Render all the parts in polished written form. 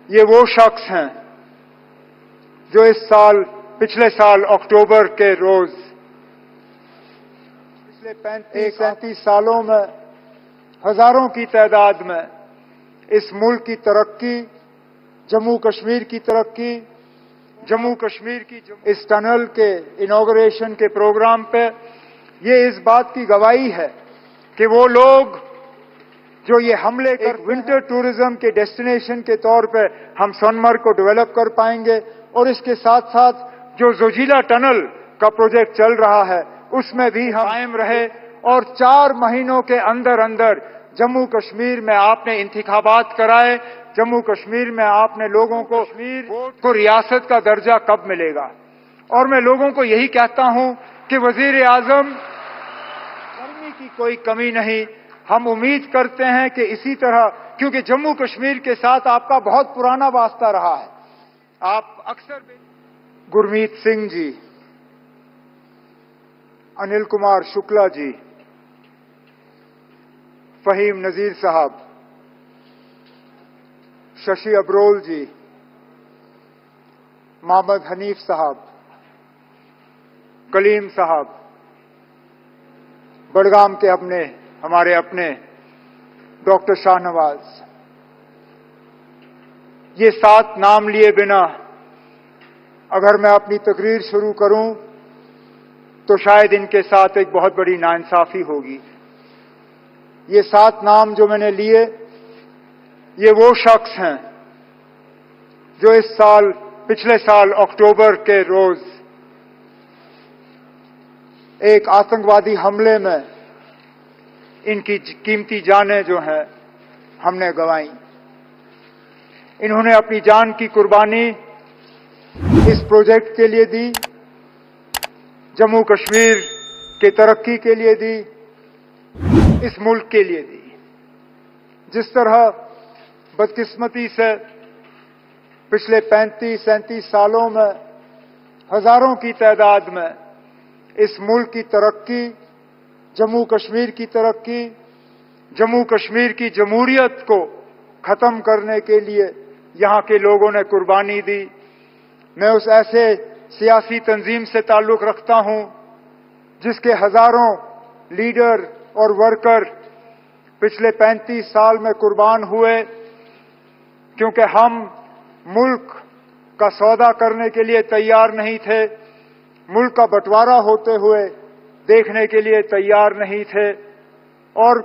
ये वो शख्स हैं जो पिछले साल अक्टूबर के रोज पिछले 35-37 सालों में हजारों की तादाद में इस मुल्क की तरक्की, जम्मू कश्मीर की तरक्की, जम्मू कश्मीर की इस टनल के इनॉग्रेशन के प्रोग्राम पे ये इस बात की गवाही है कि वो लोग जो ये हमले कर विंटर टूरिज्म के डेस्टिनेशन के तौर पे हम सोनमर्ग को डेवलप कर पाएंगे और इसके साथ साथ जो जोजिला टनल का प्रोजेक्ट चल रहा है उसमें भी हम कायम रहे और 4 महीनों के अंदर अंदर जम्मू कश्मीर में आपने इंतखाबात कराए, जम्मू कश्मीर में आपने लोगों को रियासत का दर्जा कब मिलेगा। और मैं लोगों को यही कहता हूं कि वजीर आजम गर्मी की कोई कमी नहीं, हम उम्मीद करते हैं कि इसी तरह, क्योंकि जम्मू कश्मीर के साथ आपका बहुत पुराना वास्ता रहा है, आप अक्सर गुरमीत सिंह जी, अनिल कुमार शुक्ला जी, फहीम नजीर साहब, शशि अब्रोल जी, मोहम्मद हनीफ साहब, कलीम साहब, बड़गाम के हमारे अपने डॉक्टर शाहनवाज, ये 7 नाम लिए बिना अगर मैं अपनी तकरीर शुरू करूं तो शायद इनके साथ एक बहुत बड़ी नाइंसाफी होगी। ये 7 नाम जो मैंने लिए, ये वो शख्स हैं जो पिछले साल अक्टूबर के रोज एक आतंकवादी हमले में इनकी कीमती जानें जो हैं हमने गंवाई। इन्होंने अपनी जान की कुर्बानी इस प्रोजेक्ट के लिए दी, जम्मू कश्मीर की तरक्की के लिए दी, इस मुल्क के लिए दी। जिस तरह बदकिस्मती से पिछले 35-37 सालों में हजारों की तादाद में इस मुल्क की तरक्की, जम्मू कश्मीर की तरक्की, जम्मू कश्मीर की जमहूरियत को खत्म करने के लिए यहां के लोगों ने कुर्बानी दी। मैं उस ऐसे सियासी तंजीम से ताल्लुक रखता हूं जिसके हजारों लीडर और वर्कर पिछले 35 साल में कुर्बान हुए, क्योंकि हम मुल्क का सौदा करने के लिए तैयार नहीं थे, मुल्क का बंटवारा होते हुए देखने के लिए तैयार नहीं थे, और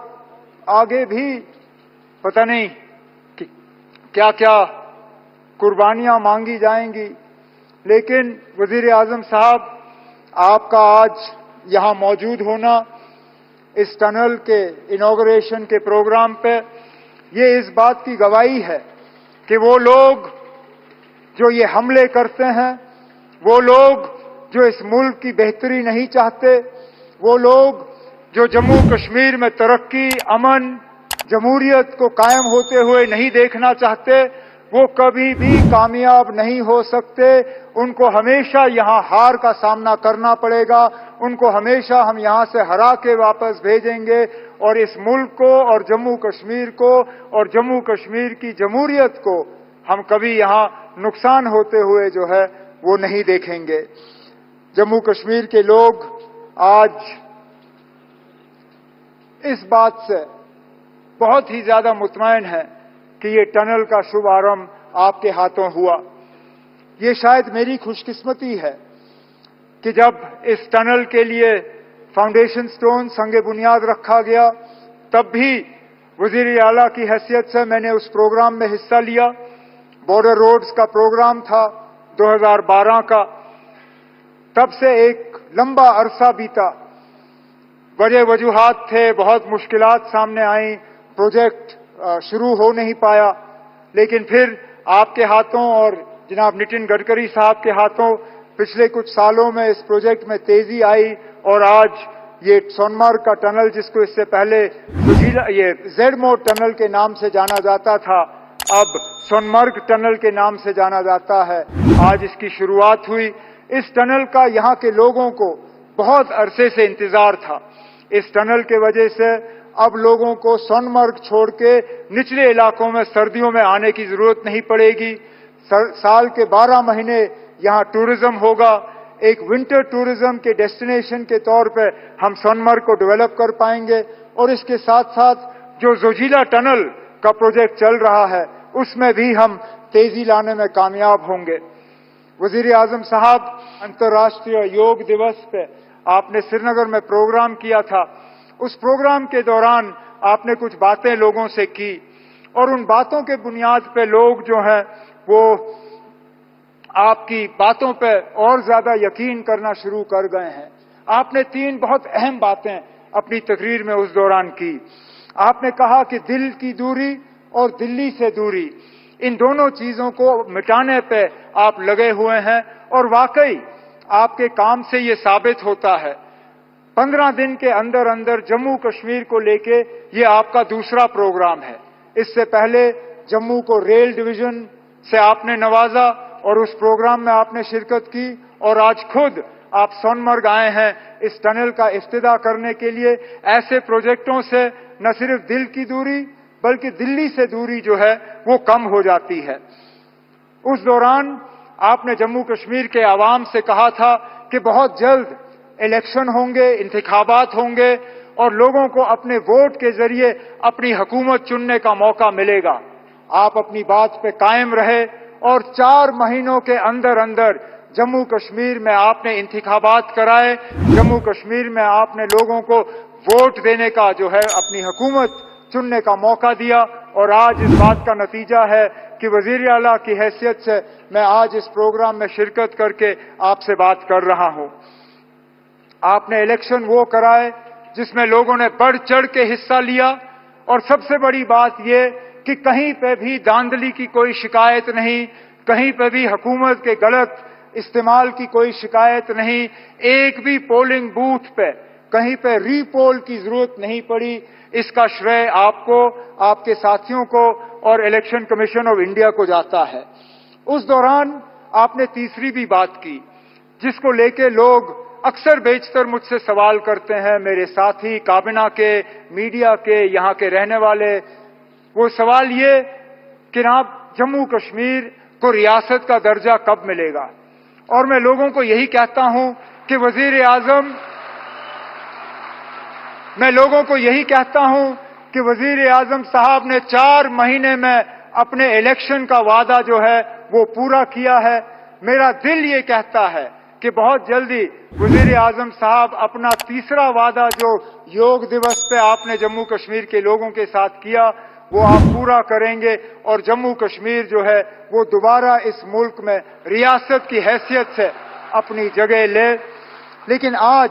आगे भी पता नहीं कि क्या क्या कुर्बानियां मांगी जाएंगी। लेकिन वजीर आजम साहब, आपका आज यहां मौजूद होना इस टनल के इनॉग्रेशन के प्रोग्राम पे, ये इस बात की गवाही है कि वो लोग जो ये हमले करते हैं, वो लोग जो इस मुल्क की बेहतरी नहीं चाहते, वो लोग जो जम्मू कश्मीर में तरक्की, अमन, जमहूरियत को कायम होते हुए नहीं देखना चाहते, वो कभी भी कामयाब नहीं हो सकते। उनको हमेशा यहां हार का सामना करना पड़ेगा, उनको हमेशा हम यहां से हरा के वापस भेजेंगे, और इस मुल्क को और जम्मू कश्मीर को और जम्मू कश्मीर की जमहूरियत को हम कभी यहां नुकसान होते हुए जो है वो नहीं देखेंगे। जम्मू कश्मीर के लोग आज इस बात से बहुत ही ज्यादा मुतमईन हैं कि ये टनल का शुभारंभ आपके हाथों हुआ। ये शायद मेरी खुशकिस्मती है कि जब इस टनल के लिए फाउंडेशन स्टोन संगे बुनियाद रखा गया, तब भी वजीर आला की हैसियत से मैंने उस प्रोग्राम में हिस्सा लिया। बॉर्डर रोड्स का प्रोग्राम था 2012 का। तब से एक लंबा अरसा बीता, बड़े वजूहात थे, बहुत मुश्किलात सामने आई, प्रोजेक्ट शुरू हो नहीं पाया। लेकिन फिर आपके हाथों और जनाब नितिन गडकरी साहब के हाथों पिछले कुछ सालों में इस प्रोजेक्ट में तेजी आई, और आज ये सोनमर्ग का टनल, जिसको इससे पहले ये जेडमोर टनल के नाम से जाना जाता था, अब सोनमर्ग टनल के नाम से जाना जाता है, आज इसकी शुरुआत हुई। इस टनल का यहाँ के लोगों को बहुत अरसे से इंतजार था। इस टनल के वजह से अब लोगों को सोनमर्ग छोड़ के निचले इलाकों में सर्दियों में आने की जरूरत नहीं पड़ेगी। साल के 12 महीने यहाँ टूरिज्म होगा। एक विंटर टूरिज्म के डेस्टिनेशन के तौर पे हम सोनमर्ग को डेवलप कर पाएंगे और इसके साथ साथ जो जोजिला टनल का प्रोजेक्ट चल रहा है उसमें भी हम तेजी लाने में कामयाब होंगे। वजीर आजम साहब, अंतर्राष्ट्रीय योग दिवस पे आपने श्रीनगर में प्रोग्राम किया था। उस प्रोग्राम के दौरान आपने कुछ बातें लोगों से की और उन बातों के बुनियाद पे लोग जो हैं वो आपकी बातों पे और ज्यादा यकीन करना शुरू कर गए हैं। आपने 3 बहुत अहम बातें अपनी तकरीर में उस दौरान की। आपने कहा कि दिल की दूरी और दिल्ली से दूरी, इन दोनों चीजों को मिटाने पे आप लगे हुए हैं और वाकई आपके काम से ये साबित होता है। 15 दिन के अंदर अंदर जम्मू कश्मीर को लेके ये आपका दूसरा प्रोग्राम है। इससे पहले जम्मू को रेल डिवीजन से आपने नवाजा और उस प्रोग्राम में आपने शिरकत की और आज खुद आप सोनमर्ग आए हैं इस टनल का इफ्तिताह करने के लिए। ऐसे प्रोजेक्टों से न सिर्फ दिल की दूरी बल्कि दिल्ली से दूरी जो है वो कम हो जाती है। उस दौरान आपने जम्मू कश्मीर के आवाम से कहा था कि बहुत जल्द इलेक्शन होंगे, इंतखाबात होंगे और लोगों को अपने वोट के जरिए अपनी हुकूमत चुनने का मौका मिलेगा। आप अपनी बात पे कायम रहे और 4 महीनों के अंदर अंदर जम्मू कश्मीर में आपने इंतखाबात कराए। जम्मू कश्मीर में आपने लोगों को वोट देने का जो है अपनी हुकूमत चुनने का मौका दिया और आज इस बात का नतीजा है कि वजीर आला की हैसियत से मैं आज इस प्रोग्राम में शिरकत करके आपसे बात कर रहा हूं। आपने इलेक्शन वो कराए जिसमें लोगों ने बढ़ चढ़ के हिस्सा लिया और सबसे बड़ी बात ये कि कहीं पे भी धांधली की कोई शिकायत नहीं, कहीं पे भी हुकूमत के गलत इस्तेमाल की कोई शिकायत नहीं। एक भी पोलिंग बूथ पे कहीं पे रीपोल की जरूरत नहीं पड़ी। इसका श्रेय आपको, आपके साथियों को और इलेक्शन कमीशन ऑफ इंडिया को जाता है। उस दौरान आपने तीसरी भी बात की जिसको लेके लोग अक्सर बेशतर मुझसे सवाल करते हैं, मेरे साथी काबिना के, मीडिया के, यहाँ के रहने वाले। वो सवाल ये कि आप जम्मू कश्मीर को रियासत का दर्जा कब मिलेगा? और मैं लोगों को यही कहता हूं कि वजीर आजम, मैं लोगों को यही कहता हूं कि वजीर आजम साहब ने 4 महीने में अपने इलेक्शन का वादा जो है वो पूरा किया है। मेरा दिल ये कहता है कि बहुत जल्दी वजीर आजम साहब अपना तीसरा वादा जो योग दिवस पे आपने जम्मू कश्मीर के लोगों के साथ किया वो आप पूरा करेंगे और जम्मू कश्मीर जो है वो दोबारा इस मुल्क में रियासत की हैसियत से अपनी जगह ले। लेकिन आज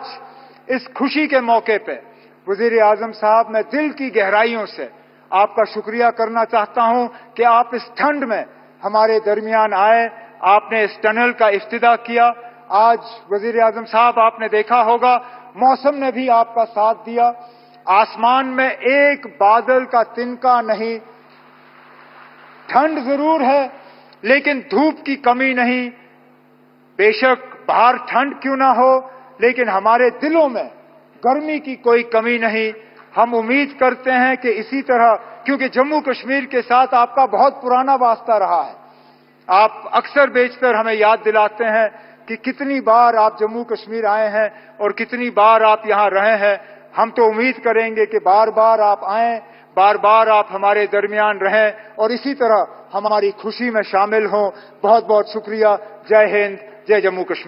इस खुशी के मौके पे वजीर आजम साहब, मैं दिल की गहराइयों से आपका शुक्रिया करना चाहता हूं कि आप इस ठंड में हमारे दरमियान आए, आपने इस टनल का इफ्तिताह किया। आज वजीर आजम साहब, आपने देखा होगा मौसम ने भी आपका साथ दिया। आसमान में एक बादल का तिनका नहीं। ठंड जरूर है लेकिन धूप की कमी नहीं। बेशक बाहर ठंड क्यों ना हो लेकिन हमारे दिलों में गर्मी की कोई कमी नहीं। हम उम्मीद करते हैं कि इसी तरह, क्योंकि जम्मू कश्मीर के साथ आपका बहुत पुराना वास्ता रहा है। आप अक्सर बेशतर हमें याद दिलाते हैं कि कितनी बार आप जम्मू कश्मीर आए हैं और कितनी बार आप यहां रहे हैं। हम तो उम्मीद करेंगे कि बार बार आप आएं, बार बार आप हमारे दरमियान रहें और इसी तरह हमारी खुशी में शामिल हों। बहुत बहुत शुक्रिया। जय हिंद, जय जम्मू कश्मीर।